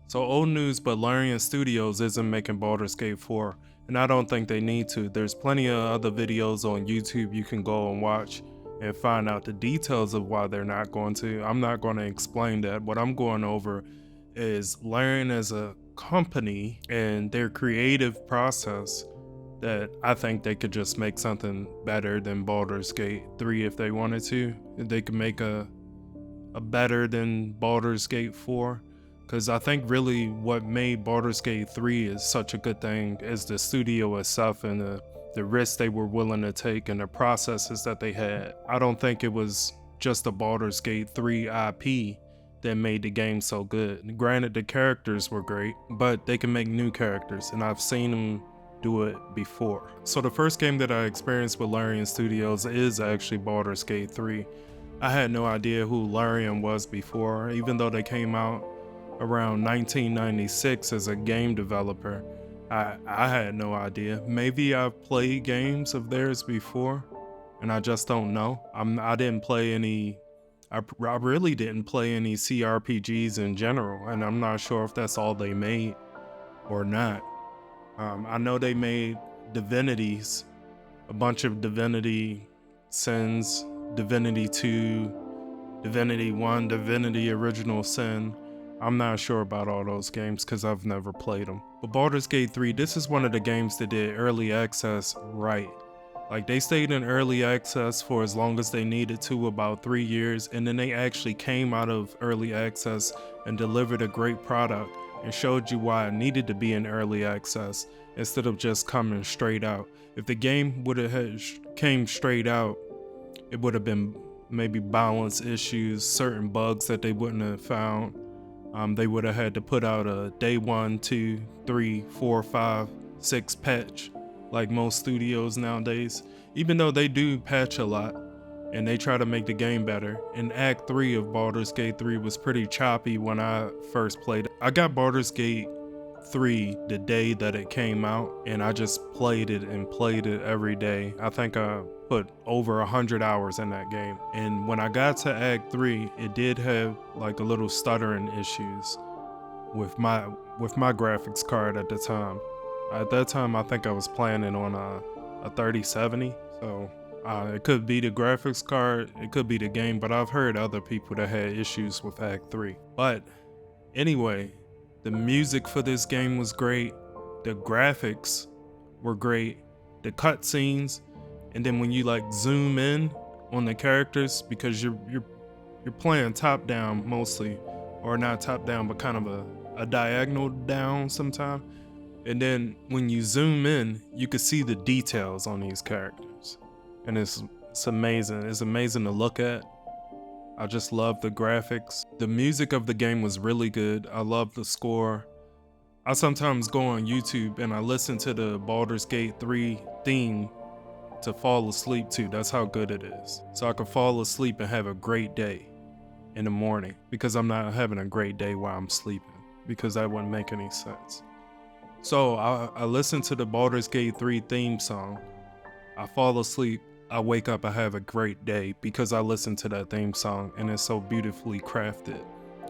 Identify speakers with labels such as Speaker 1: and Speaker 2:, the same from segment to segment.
Speaker 1: So old news, but Larian Studios isn't making Baldur's Gate 4, and I don't think they need to. There's plenty of other videos on YouTube you can go and watch and find out the details of why they're not going to. I'm not going to explain that. What I'm going over is Larian as a company and their creative process, that I think they could just make something better than Baldur's Gate 3 if they wanted to. They could make a better than Baldur's Gate 4. Because I think really what made Baldur's Gate 3 is such a good thing is the studio itself and the risks they were willing to take and the processes that they had. I don't think it was just the Baldur's Gate 3 IP that made the game so good. Granted, the characters were great, but they can make new characters, and I've seen them do it before. So the first game that I experienced with Larian Studios is actually Baldur's Gate 3. I had no idea who Larian was before, even though they came out around 1996 as a game developer. I had no idea. Maybe I've played games of theirs before and I just don't know. I didn't play any, I really didn't play any CRPGs in general, and I'm not sure if that's all they made or not. I know they made Divinities, a bunch of Divinity Sins, Divinity 2, Divinity 1, Divinity Original Sin. I'm not sure about all those games because I've never played them. But Baldur's Gate 3, this is one of the games that did early access right. Like, they stayed in early access for as long as they needed to, about 3 years, and then they actually came out of early access and delivered a great product and showed you why it needed to be in early access instead of just coming straight out. If the game would have came straight out, it would have been maybe balance issues, certain bugs that they wouldn't have found. They would have had to put out a day 1, 2, 3, 4, 5, 6 patch like most studios nowadays, even though they do patch a lot and they try to make the game better. And Act 3 of Baldur's Gate 3 was pretty choppy when I first played it. I got Baldur's Gate 3 the day that it came out, and I just played it every day. I think I put over 100 hours in that game. And when I got to Act 3, it did have like a little stuttering issues with my graphics card at the time. At that time, I think I was playing it on a 3070, so it could be the graphics card, it could be the game, but I've heard other people that had issues with Act 3. But anyway, the music for this game was great, the graphics were great, the cutscenes, and then when you like zoom in on the characters, because you're playing top down mostly, or not top down, but kind of a diagonal down sometime. And then when you zoom in, you can see the details on these characters. And it's amazing. It's amazing to look at. I just love the graphics. The music of the game was really good. I love the score. I sometimes go on YouTube and I listen to the Baldur's Gate 3 theme to fall asleep to. That's how good it is. So I can fall asleep and have a great day in the morning, because I'm not having a great day while I'm sleeping, because that wouldn't make any sense. So I listen to the Baldur's Gate 3 theme song, I fall asleep, I wake up, I have a great day because I listen to that theme song, and it's so beautifully crafted.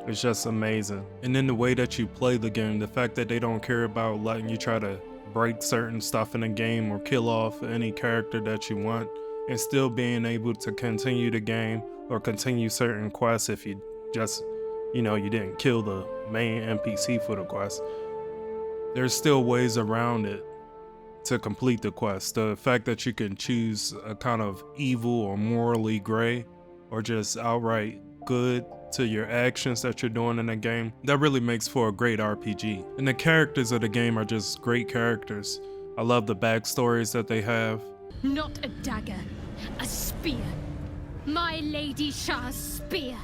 Speaker 1: It's just amazing. And then the way that you play the game, the fact that they don't care about letting you try to break certain stuff in the game or kill off any character that you want, and still being able to continue the game or continue certain quests if you just, you didn't kill the main NPC for the quest. There's still ways around it to complete the quest. The fact that you can choose a kind of evil or morally gray or just outright good to your actions that you're doing in the game, that really makes for a great RPG. And the characters of the game are just great characters. I love the backstories that they have.
Speaker 2: Not a dagger, a spear. My Lady Shah's spear.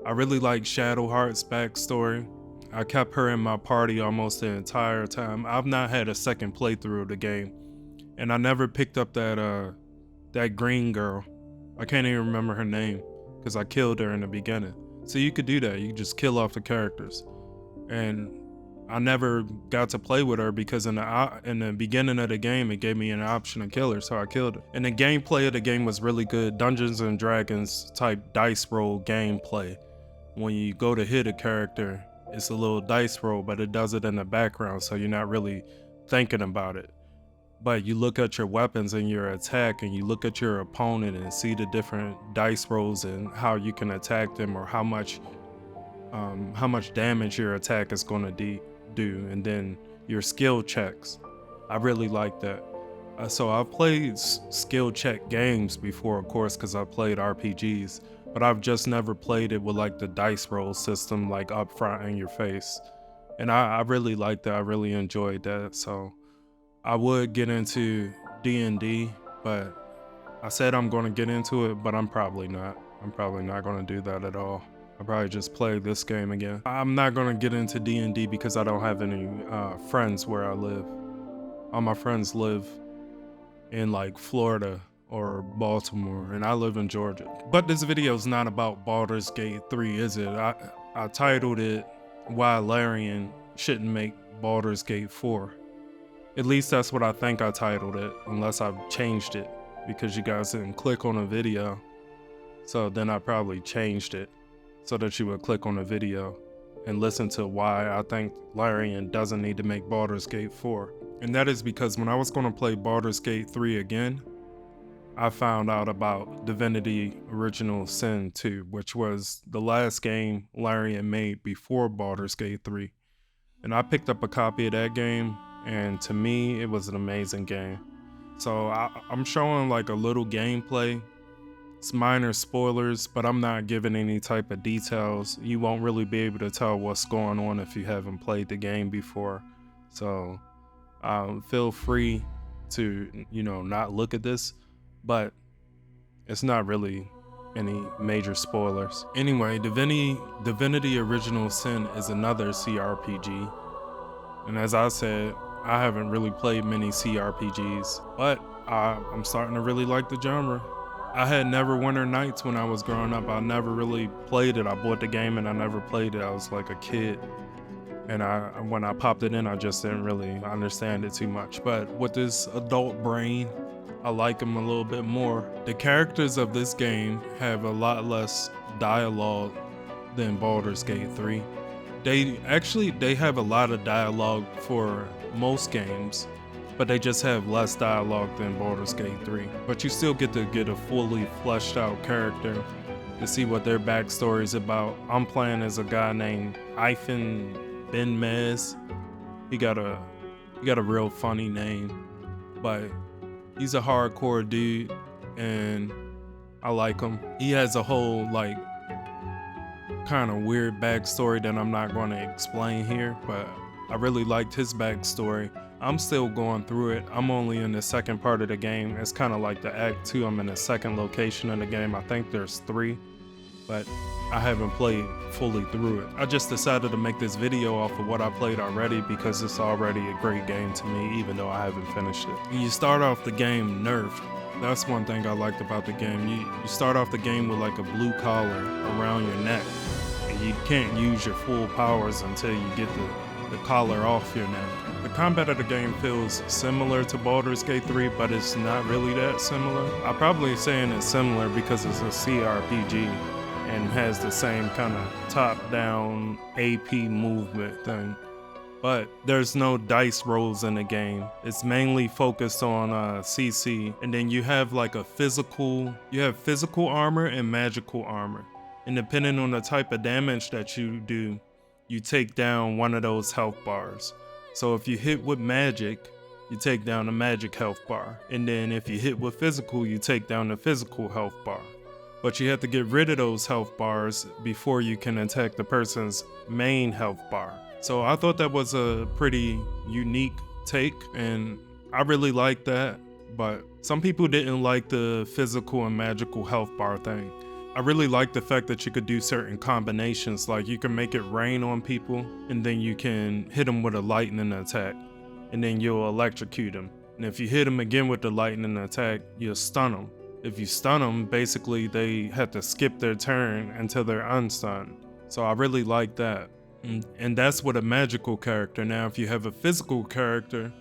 Speaker 1: I really like Shadowheart's backstory. I kept her in my party almost the entire time. I've not had a second playthrough of the game, and I never picked up that green girl. I can't even remember her name because I killed her in the beginning. So you could do that. You could just kill off the characters, and I never got to play with her because in the beginning of the game it gave me an option to kill her, so I killed her. And the gameplay of the game was really good. Dungeons and Dragons type dice roll gameplay. When you go to hit a character, it's a little dice roll, but it does it in the background, so you're not really thinking about it. But you look at your weapons and your attack, and you look at your opponent and see the different dice rolls and how you can attack them, or how much damage your attack is going to do, and then your skill checks. I really like that. So I've played skill check games before, of course, because I played RPGs, but I've just never played it with like the dice roll system, like up front in your face. And I really liked that. I really enjoyed that. So I would get into D&D, but I said I'm going to get into it, but I'm probably not. I'm probably not going to do that at all. I'll probably just play this game again. I'm not going to get into D&D because I don't have any friends where I live. All my friends live in like Florida or Baltimore, and I live in Georgia. But this video is not about Baldur's Gate 3, is it? I titled it Why Larian Shouldn't Make Baldur's Gate 4. At least that's what I think I titled it, unless I've changed it, because you guys didn't click on the video. So then I probably changed it so that you would click on the video and listen to why I think Larian doesn't need to make Baldur's Gate 4. And that is because when I was going to play Baldur's Gate 3 again, I found out about Divinity Original Sin 2, which was the last game Larian made before Baldur's Gate 3. And I picked up a copy of that game, and to me, it was an amazing game. So I'm showing like a little gameplay. It's minor spoilers, but I'm not giving any type of details. You won't really be able to tell what's going on if you haven't played the game before. So feel free to, not look at this, but it's not really any major spoilers. Anyway, Divinity Original Sin is another CRPG. And as I said, I haven't really played many CRPGs, but I'm starting to really like the genre. I had Neverwinter Nights when I was growing up. I never really played it. I bought the game and I never played it. I was like a kid. And when I popped it in, I just didn't really understand it too much. But with this adult brain, I like them a little bit more. The characters of this game have a lot less dialogue than Baldur's Gate 3. They have a lot of dialogue for most games, but they just have less dialogue than Baldur's Gate 3. But you still get to get a fully fleshed out character to see what their backstory is about. I'm playing as a guy named Ifan Ben Mez. He got a real funny name, but he's a hardcore dude and I like him. He has a whole like kind of weird backstory that I'm not going to explain here, but I really liked his backstory. I'm still going through it. I'm only in the second part of the game. It's kind of like the Act 2. I'm in the second location in the game. I think there's 3, but I haven't played fully through it. I just decided to make this video off of what I played already because it's already a great game to me, even though I haven't finished it. You start off the game nerfed. That's one thing I liked about the game. You start off the game with like a blue collar around your neck, and you can't use your full powers until you get the collar off your neck. The combat of the game feels similar to Baldur's Gate 3, but it's not really that similar. I'm probably saying it's similar because it's a CRPG and has the same kind of top-down AP movement thing. But there's no dice rolls in the game. It's mainly focused on CC, and then you have like physical armor and magical armor. And depending on the type of damage that you do, you take down one of those health bars. So if you hit with magic, you take down the magic health bar. And then if you hit with physical, you take down the physical health bar. But you have to get rid of those health bars before you can attack the person's main health bar. So I thought that was a pretty unique take, and I really liked that. But some people didn't like the physical and magical health bar thing. I really like the fact that you could do certain combinations, like you can make it rain on people, and then you can hit them with a lightning attack, and then you'll electrocute them. And if you hit them again with the lightning attack, you'll stun them. If you stun them, basically they have to skip their turn until they're unstunned. So I really like that. And that's with a magical character. Now, if you have a physical character,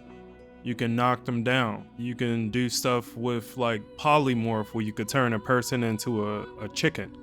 Speaker 1: you can knock them down. You can do stuff with like polymorph, where you could turn a person into a chicken.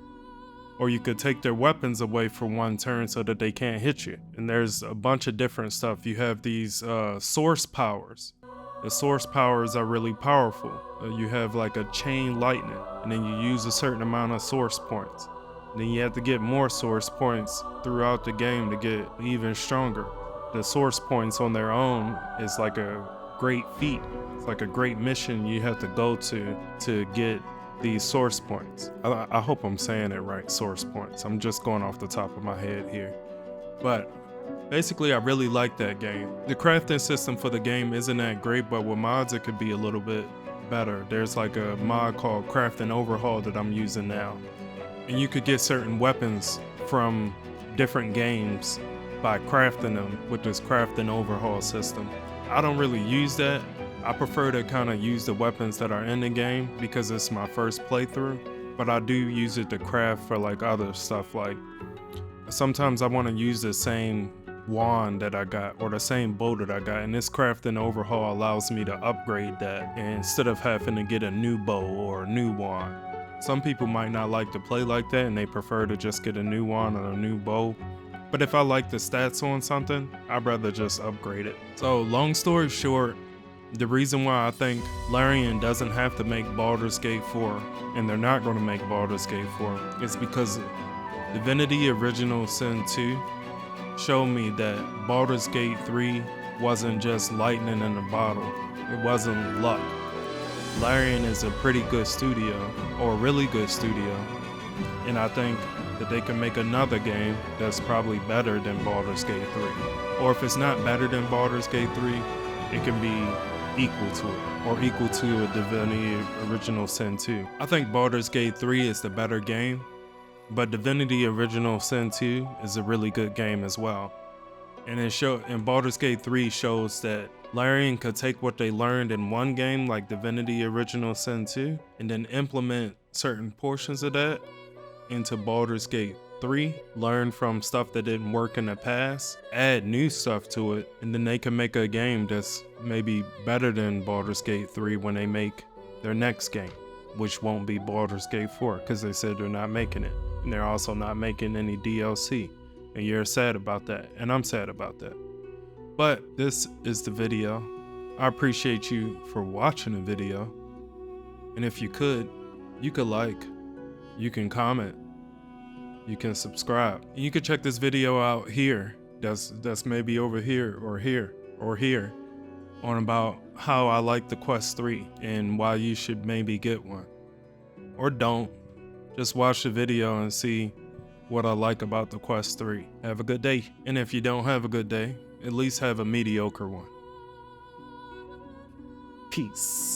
Speaker 1: or you could take their weapons away for one turn so that they can't hit you. And there's a bunch of different stuff. You have these source powers. The source powers are really powerful. You have like a chain lightning, and then you use a certain amount of source points. And then you have to get more source points throughout the game to get even stronger. The source points on their own is like a great feat. It's like a great mission you have to go to get these source points. I hope I'm saying it right, source points. I'm just going off the top of my head here. But basically, I really like that game. The crafting system for the game isn't that great, but with mods, it could be a little bit better. There's like a mod called Crafting Overhaul that I'm using now. And you could get certain weapons from different games by crafting them with this Crafting Overhaul system. I don't really use that. I prefer to kind of use the weapons that are in the game because it's my first playthrough, but I do use it to craft for like other stuff. Like sometimes I want to use the same wand that I got or the same bow that I got, and this Crafting Overhaul allows me to upgrade that instead of having to get a new bow or a new wand. Some people might not like to play like that and they prefer to just get a new wand or a new bow. But if I like the stats on something, I'd rather just upgrade it. So long story short, the reason why I think Larian doesn't have to make Baldurs Gate 4, and they're not going to make Baldurs Gate 4, is because Divinity Original Sin 2 showed me that Baldurs Gate 3 wasn't just lightning in a bottle. It wasn't luck. Larian is a pretty good studio, or a really good studio, and I think that they can make another game that's probably better than Baldurs Gate 3. Or if it's not better than Baldurs Gate 3, it can be equal to it, or equal to a Divinity Original Sin 2. I think Baldurs Gate 3 is the better game, but Divinity Original Sin 2 is a really good game as well. And Baldurs Gate 3 shows that Larian could take what they learned in one game like Divinity Original Sin 2 and then implement certain portions of that into Baldurs Gate 3, learn from stuff that didn't work in the past, add new stuff to it, and then they can make a game that's maybe better than Baldurs Gate 3 when they make their next game, which won't be Baldurs Gate 4 because they said they're not making it. And they're also not making any DLC. And you're sad about that, and I'm sad about that. But this is the video. I appreciate you for watching the video. And if you could like, you can comment, you can subscribe. And you can check this video out here. That's maybe over here or here or here on about how I like the Quest 3 and why you should maybe get one. Or don't. Just watch the video and see what I like about the Quest 3. Have a good day. And if you don't have a good day, at least have a mediocre one. Peace.